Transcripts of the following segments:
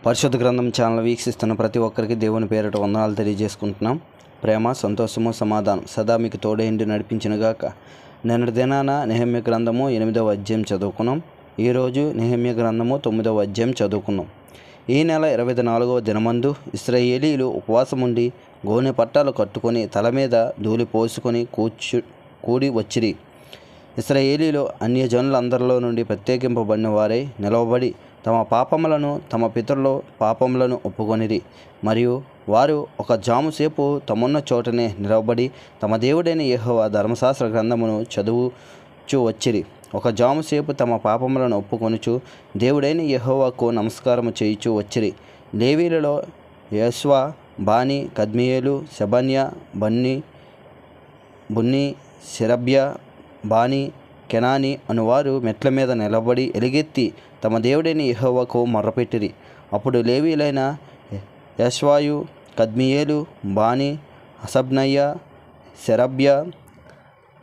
పరిశుద్ధ గ్రంథం ఛానల్ వీక్షిస్తున్న ప్రతి ఒక్కరికి దేవుని పేరిట వందనాలు తెలియజేసుకుంటున్నాం. ప్రేమ, సంతోషము, సమాధానం సదా మీకు తోడేండి నడిపించినగాక. నిన్నటి దినాన నెహెమ్యా గ్రంథము 8వ అధ్యాయం చదువుకున్నాం. ఈరోజు నెహెమ్యా గ్రంథము 9వ అధ్యాయం చదువుకున్నాం. ఈ నెల 24వ దినమందు ఇశ్రాయేలీయులు ఉపవాసముండి గోనె పట్టాలు కట్టుకొని తల మీద ధూళి పోసుకొని కూడి వచ్చిరి. ఇశ్రాయేలీయులు అన్యజనులందరిలో నుండి ప్రత్యేకింపబడిన వారై నిలవబడి తమ పాపములను తమ పితరుల పాపములను ఒప్పుకొనిరి. మరియు వారు ఒక జాముసేపు తమున్న చోటనే నిలవబడి తమ దేవుడైన యెహోవా ధర్మశాస్త్ర గ్రంథమును చదువుచూ వచ్చిరి. ఒక జాముసేపు తమ పాపములను ఒప్పుకొనుచు దేవుడైన యెహోవాకు నమస్కారము చేయుచూ వచ్చిరి. లేవీలలో యెష్వా, బానీ, కద్మియేలు, షెబన్యా, బున్నీ, షెరబ్యా, బానీ, కెనానీ అనువారు మెట్ల మీద నిలబడి ఎలుగెత్తి తమ దేవుడైన యెహోవాకు మొర్రపెట్టిరి. అప్పుడు లేవీలైన యెష్వాయు, కద్మియేలు, బానీ, హషబ్నయ్య, షెరబ్యా,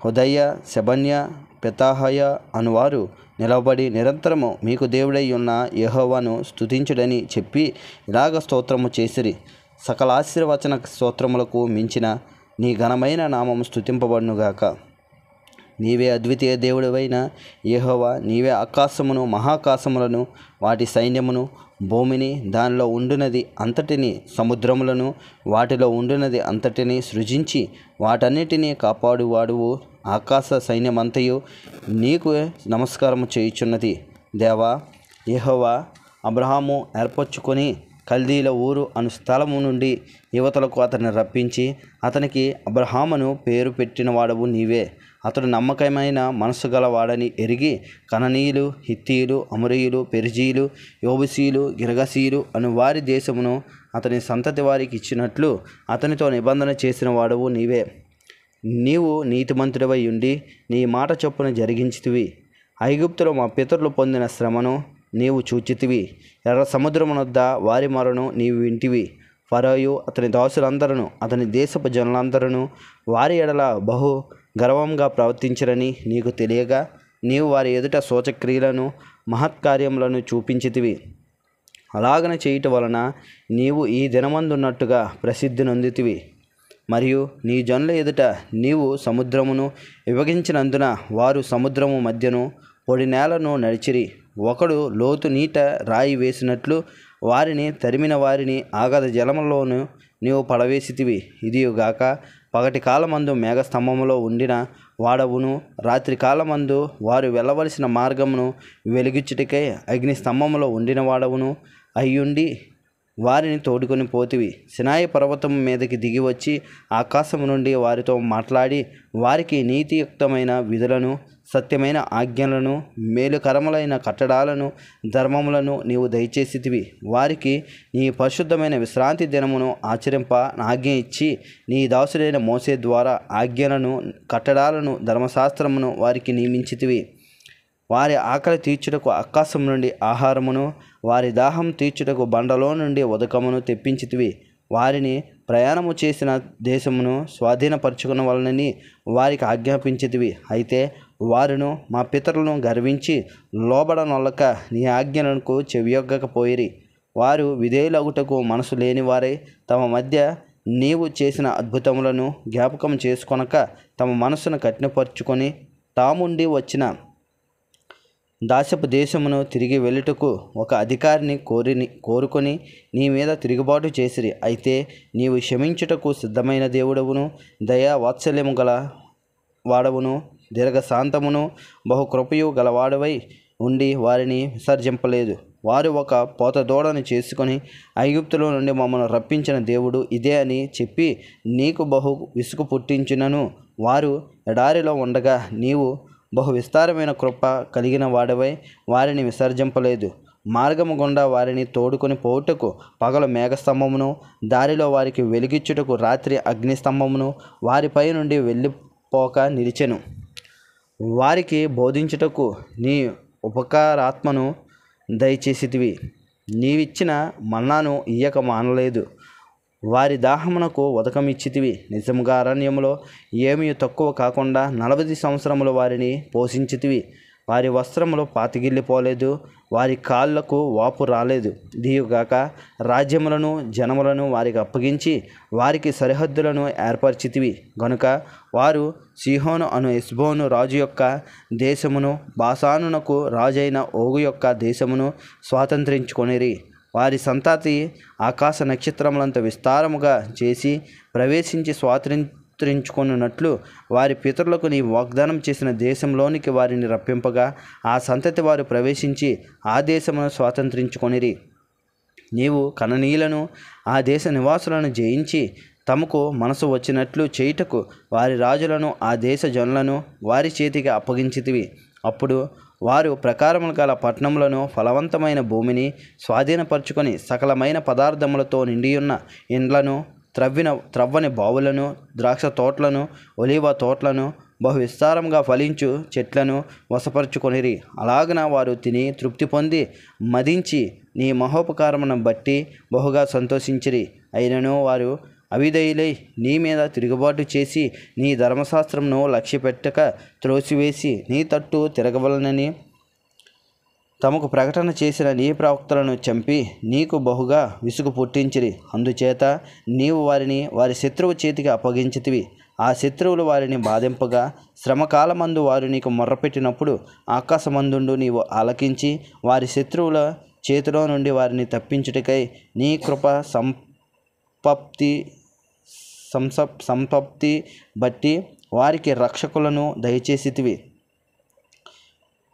హోదయ్య, షెబన్యా, పెతాహయ అనువారు నిలబడి నిరంతరము మీకు దేవుడై ఉన్న యెహోవాను స్తుతించుడని చెప్పి ఇలాగ స్తోత్రము చేసిరి. సకల ఆశీర్వచన స్తోత్రములకు మించిన నీ ఘనమైన నామము స్తుతింపబడునుగాక. నీవే అద్వితీయ దేవుడివైన యెహోవా, నీవే ఆకాశమును మహాకాశములను వాటి సైన్యమును, భూమిని దానిలో ఉండునది అంతటిని, సముద్రములను వాటిలో ఉండునది అంతటిని సృజించి వాటన్నిటినీ కాపాడువాడువు. ఆకాశ సైన్యమంతయు నీకు నమస్కారము చేయుచున్నది. దేవా యెహోవా అబ్రహాము ఏర్పరచుకొని కల్దీల ఊరు అను స్థలము నుండి యువతలకు అతన్ని రప్పించి అతనికి అబ్రహామును పేరు పెట్టిన వాడవు నీవే. అతడు నమ్మకమైన మనసు గలవాడని ఎరిగి కననీయులు, హిత్తీయులు, అమోరీయులు, పెరిజీయులు, యెబూసీయులు, గిర్గాషీయులు అను వారి దేశమును అతని సంతతి వారికి ఇచ్చినట్లు అతనితో నిబంధన చేసిన వాడవు నీవే. నీవు నీతిమంతుడివై ఉండి నీ మాట చొప్పున జరిగించితివి. ఐగుప్తులో మా పితరులు పొందిన శ్రమను నీవు చూచితివి. ఎర్ర సముద్రమునొద్ద వారి మొరను నీవు వింటివి. ఫరోయు అతని దాసులందరూ అతని దేశపు జనులందరూ వారి ఎడల బహు గర్వంగా ప్రవర్తించరని నీకు తెలియగా నీవు వారి ఎదుట సూచక్రియలను మహత్కార్యములను చూపించితివి. అలాగన చేయుట వలన నీవు ఈ దినమందున్నట్టుగా ప్రసిద్ధి నొందితివి. మరియు నీ జనుల ఎదుట నీవు సముద్రమును విభజించినందున వారు సముద్రము మధ్యను పొడి నేలను నడిచిరి. ఒకడు లోతు నీట రాయి వేసినట్లు వారిని తరిమిన వారిని ఆగద జలములోను నీవు పడవేసితివి. ఇదియుగాక పగటి కాలమందు మేఘస్తంభములో ఉండిన వాడవును, రాత్రి కాలమందు వారు వెళ్ళవలసిన మార్గమును వెలిగించుటకై అగ్ని స్తంభములో ఉండిన వాడవును అయ్యుండి వారిని తోడుకొని పోతివి. సినాయి పర్వతం మీదకి దిగి వచ్చి ఆకాశము నుండి వారితో మాట్లాడి వారికి నీతియుక్తమైన విధులను, సత్యమైన ఆజ్ఞలను, మేలుకరములైన కట్టడాలను, ధర్మములను నీవు దయచేసితివి. వారికి నీ పరిశుద్ధమైన విశ్రాంతి దినమును ఆచరింప ఆజ్ఞ ఇచ్చి నీ దాసుడైన మోసే ద్వారా ఆజ్ఞలను, కట్టడాలను, ధర్మశాస్త్రమును వారికి నియమించితివి. వారి ఆకలి తీర్చుటకు ఆకాశం నుండి ఆహారమును, వారి దాహం తీర్చుటకు బండలో నుండి ఉదకమును తెప్పించితివి. వారిని ప్రయాణము చేసిన దేశమును స్వాధీనపరచుకున్న వలనని వారికి ఆజ్ఞాపించితివి. అయితే వారును మా పితరులను గర్వించి లోబడనొల్లక నీ ఆజ్ఞలకు చెవియొగ్గకపోయిరి. వారు విధేయులగుటకు మనసు లేని వారై తమ మధ్య నీవు చేసిన అద్భుతములను జ్ఞాపకం చేసుకొనక తమ మనసును కఠినపరుచుకొని తాముండి వచ్చిన దాస్యపు దేశమును తిరిగి వెళ్ళుటకు ఒక అధికారిని కోరుకొని నీ మీద తిరుగుబాటు చేసిరి. అయితే నీవు క్షమించుటకు సిద్ధమైన దేవుడవును, దయా వాత్సల్యము గల వాడవును, దీర్ఘశాంతమును బహుకృపయు గలవాడవై ఉండి వారిని విసర్జింపలేదు. వారు ఒక పోత దూడను చేసుకొని ఐగుప్తులో నుండి మమ్మల్ని రప్పించిన దేవుడు ఇదే అని చెప్పి నీకు బహు విసుగు పుట్టించినను వారు ఎడారిలో ఉండగా నీవు బహు విస్తారమైన కృప కలిగిన వాడవై వారిని విసర్జింపలేదు. మార్గము గుండా వారిని తోడుకొని పోవుటకు పగలు మేఘస్తంభమును, దారిలో వారికి వెలిగించుటకు రాత్రి అగ్నిస్తంభమును వారిపై నుండి వెళ్ళిపోక నిలిచెను. వారికి బోధించుటకు నీ ఉపకారాత్మను దయచేసితివి. నీవిచ్చిన మన్నాను ఇయ్యక మానలేదు. వారి దాహమునకు ఉదకమిచ్చితివి. నిజముగా అరణ్యములో ఏమీ తక్కువ కాకుండా 40 సంవత్సరములు వారిని పోషించితివి. వారి వస్త్రములు పాతిగిల్లిపోలేదు, వారి కాళ్లకు వాపు రాలేదు. దీయుగాక రాజ్యములను జనములను వారికి అప్పగించి వారికి సరిహద్దులను ఏర్పరిచితివి గనుక వారు సీహోను అను హెష్బోను రాజు యొక్క దేశమును, బాసానునకు రాజైన ఓగు యొక్క దేశమును స్వాతంత్రించుకొనిరి. వారి సంతతి ఆకాశ నక్షత్రములంత విస్తారముగా చేసి ప్రవేశించి స్వాతంత్రించుకొనున్నట్లు వారి పితరులకు నీ వాగ్దానం చేసిన దేశంలోనికి వారిని రప్పింపగా ఆ సంతతి వారు ప్రవేశించి ఆ దేశమును స్వాతంత్రించుకొనిరి. నీవు కననీయులను ఆ దేశ నివాసులను జయించి తమకు మనసు వచ్చినట్లు చేయుటకు వారి రాజులను ఆ దేశ జనులను వారి చేతికి అప్పగించితివి. అప్పుడు వారు ప్రకారములు గల పట్టణములను, ఫలవంతమైన భూమిని స్వాధీనపరుచుకొని సకలమైన పదార్థములతో నిండియున్న ఇండ్లను, త్రవ్వని బావులను, ద్రాక్ష తోటలను, ఒలీవ తోటలను, బహు విస్తారంగా ఫలించు చెట్లను వశపరుచుకొనిరి. అలాగన వారు తిని తృప్తి పొంది మదించి నీ మహోపకారమును బట్టి బహుగా సంతోషించిరి. అయినను వారు అవిధేయులై నీ మీద తిరుగుబాటు చేసి నీ ధర్మశాస్త్రమును లక్ష్యపెట్టక త్రోసివేసి నీ తట్టు తిరగవలనని తమకు ప్రకటన చేసిన నీ ప్రవక్తలను చంపి నీకు బహుగా విసుగు పుట్టించిరి. అందుచేత నీవు వారిని వారి శత్రువు చేతికి అప్పగించితివి. ఆ శత్రువులు వారిని బాధింపగా శ్రమకాలమందు వారు నీకు మొర్రపెట్టినప్పుడు ఆకాశమందుండు నీవు ఆలకించి వారి శత్రువుల చేతిలో నుండి వారిని తప్పించుటకై నీ కృప సంపత్తి బట్టి వారికి రక్షకులను దయచేసితివి.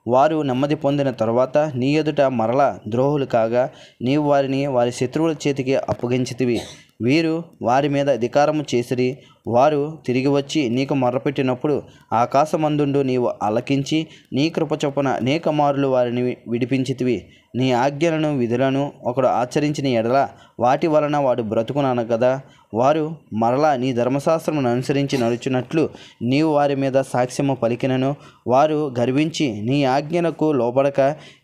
వారు నెమ్మది పొందిన తరువాత నీ ఎదుట మరల ద్రోహులు కాగా నీవు వారిని వారి శత్రువుల చేతికి అప్పగించితివి. వీరు వారి మీద అధికారము చేసిరి. వారు తిరిగి వచ్చి నీకు మొర్రపెట్టినప్పుడు ఆకాశమందుండు నీవు ఆలకించి నీ కృప చొప్పున అనేక మారులు వారిని విడిపించితివి. నీ ఆజ్ఞలను విధులను ఒకడు ఆచరించిన ఎడల వాటి వలన వాడు బ్రతుకునను కదా. వారు మరలా నీ ధర్మశాస్త్రమును అనుసరించి నడుచున్నట్లు నీవు వారి మీద సాక్ష్యము పలికినను వారు గర్వించి నీ ఆజ్ఞలకు లోబడక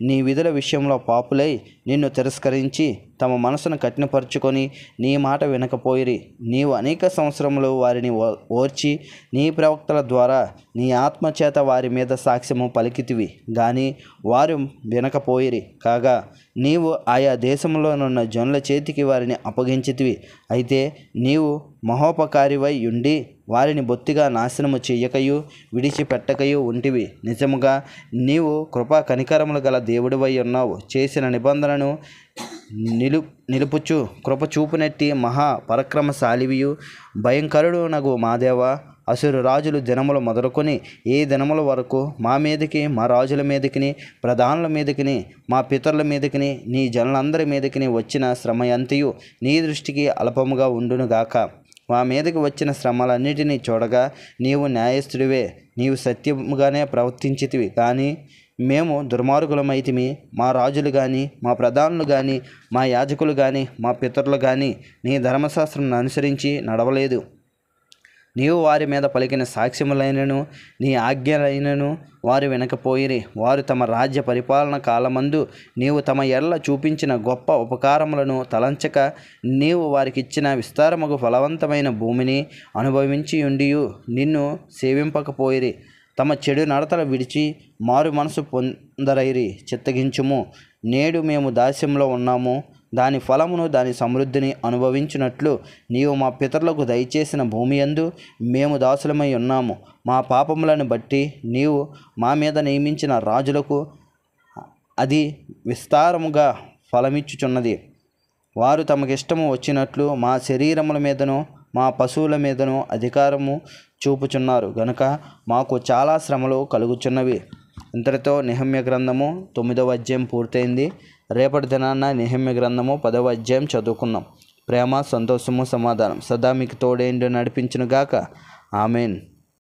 నీ విధుల విషయంలో పాపులై నిన్ను తిరస్కరించి తమ మనసును కఠినపరుచుకొని నీ మాట వినకపోయిరి. నీవు అనేక సంవత్సరములు వారిని ఓర్చి నీ ప్రవక్తల ద్వారా నీ ఆత్మచేత వారి మీద సాక్ష్యము పలికితివి గాని వారు వినకపోయిరి. కాగా నీవు ఆయా దేశంలోనున్న జనుల చేతికి వారిని అప్పగించితివి. అయితే నీవు మహోపకారివై ఉండి వారిని బొత్తిగా నాశనము చెయ్యకయు విడిచిపెట్టకయు ఉంటివి. నిజముగా నీవు కృపా కనికరములు గల దేవుడివై ఉన్నావు. చేసిన నిబంధనను నిలుపుచు కృప చూపునెట్టి మహా పరక్రమశాలివియు భయంకరుడు నగు మాదేవ. అసురు రాజులు దినములు మొదలుకొని ఏ దినముల వరకు మా మీదకి, మా రాజుల మీదకిని, ప్రధానుల మీదకిని, మా పితరుల మీదకిని, నీ జనులందరి మీదకిని వచ్చిన శ్రమ అంతయు నీ దృష్టికి అల్పముగా ఉండునుగాక. మా మీదకి వచ్చిన శ్రమలన్నిటినీ చూడగా నీవు న్యాయస్థుడివే, నీవు సత్యముగానే ప్రవర్తించితివి. కానీ మేము దుర్మార్గులమైతిమి. మా రాజులు కానీ, మా ప్రధానులు కానీ, మా యాజకులు కానీ, మా పితరులు కానీ నీ ధర్మశాస్త్రం అనుసరించి నడవలేదు. నీవు వారి మీద పలికిన సాక్ష్యములైనను నీ ఆజ్ఞలైనను వారు వినకపోయిరి. వారు తమ రాజ్య పరిపాలన కాలమందు నీవు తమ ఎడల చూపించిన గొప్ప ఉపకారములను తలంచక నీవు వారికిచ్చిన విస్తారముగు ఫలవంతమైన భూమిని అనుభవించి ఉండియు నిన్ను సేవింపకపోయిరి. తమ చెడు నడతలు విడిచి మారు మనసు పొందరైరి. చిత్తగించుము. నేడు మేము దాస్యంలో ఉన్నాము. దాని ఫలమును, దాని సమృద్ధిని అనుభవించినట్లు నీవు మా పితరులకు దయచేసిన భూమి యందు మేము దాసులమై ఉన్నాము. మా పాపములను బట్టి నీవు మా మీద నియమించిన రాజులకు అది విస్తారముగా ఫలమిచ్చుచున్నది. వారు తమకిష్టము వచ్చినట్లు మా శరీరముల మీదను మా పశువుల మీదను అధికారము చూపుచున్నారు గనుక మాకు చాలా శ్రమలు కలుగుచున్నవి. ఇంతటితో నెహెమ్యా గ్రంథము 9వ అధ్యాయం పూర్తయింది. రేపటి దినాన్న నెహెమ్యా గ్రంథము 10వ అధ్యాయం చదువుకున్నాం. ప్రేమ, సంతోషము, సమాధానం సదా మీకు తోడేండు నడిపించునుగాక. ఆమెన్.